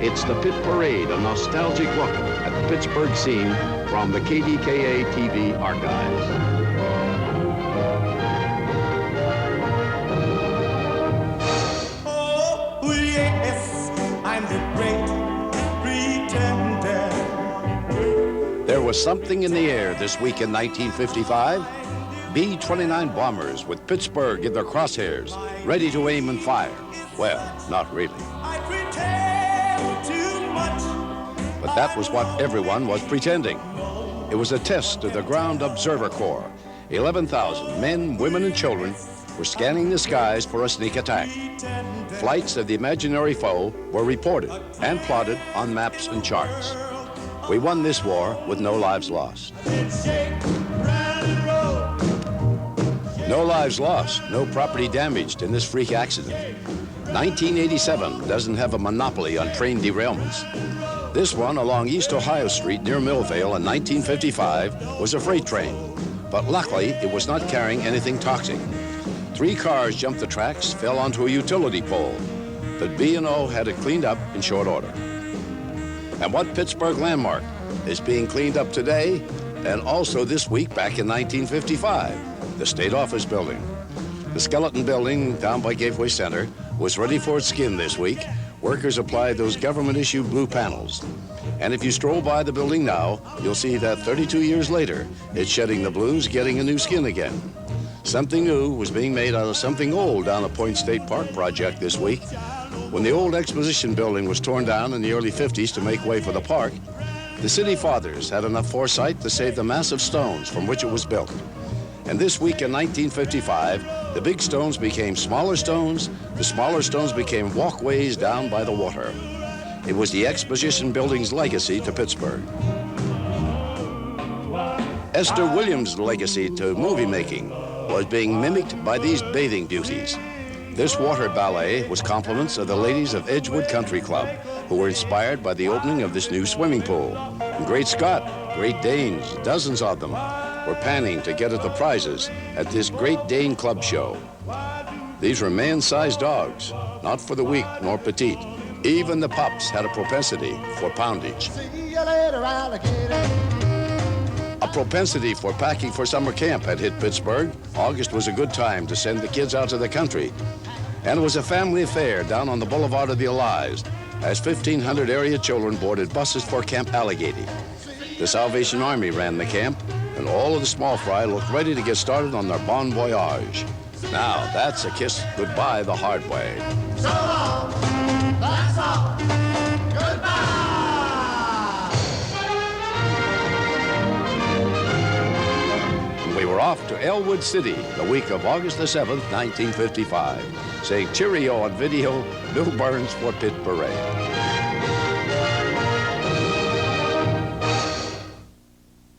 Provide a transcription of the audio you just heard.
It's the Pit Parade, a nostalgic look at the Pittsburgh scene from the KDKA TV archives. Oh, yes, I'm the great pretender. There was something in the air this week in 1955. B-29 bombers with Pittsburgh in their crosshairs, ready to aim and fire. Well, not really. I pretend too much. But that was what everyone was pretending. It was a test of the Ground Observer Corps. 11,000 men, women, and children were scanning the skies for a sneak attack. Flights of the imaginary foe were reported and plotted on maps and charts. We won this war with no lives lost. No lives lost, no property damaged in this freak accident. 1987 doesn't have a monopoly on train derailments. This one along East Ohio Street near Millvale in 1955 was a freight train, but luckily it was not carrying anything toxic. 3 cars jumped the tracks, fell onto a utility pole, but B&O had it cleaned up in short order. And what Pittsburgh landmark is being cleaned up today and also this week back in 1955? The State Office Building. The skeleton building down by Gateway Center was ready for its skin this week. Workers applied those government-issued blue panels. And if you stroll by the building now, you'll see that 32 years later, it's shedding the blues, getting a new skin again. Something new was being made out of something old down at Point State Park project this week. When the old exposition building was torn down in the early 50s to make way for the park, the city fathers had enough foresight to save the massive stones from which it was built. And this week in 1955, the big stones became smaller stones, the smaller stones became walkways down by the water. It was the exposition building's legacy to Pittsburgh. Esther Williams' legacy to movie making was being mimicked by these bathing beauties. This water ballet was compliments of the ladies of Edgewood Country Club, who were inspired by the opening of this new swimming pool. And Great Scott, Great Danes, dozens of them, were panning to get at the prizes at this Great Dane Club show. These were man-sized dogs, not for the weak nor petite. Even the pups had a propensity for poundage. See you later, alligator. A propensity for packing for summer camp had hit Pittsburgh. August was a good time to send the kids out to the country. And it was a family affair down on the Boulevard of the Allies as 1,500 area children boarded buses for Camp Allegheny. The Salvation Army ran the camp, and all of the small fry looked ready to get started on their bon voyage. Now, that's a kiss goodbye the hard way. So long, that's all. Goodbye. We were off to Elwood City the week of August the 7th, 1955, saying cheerio on video, Bill Burns for Pit Parade.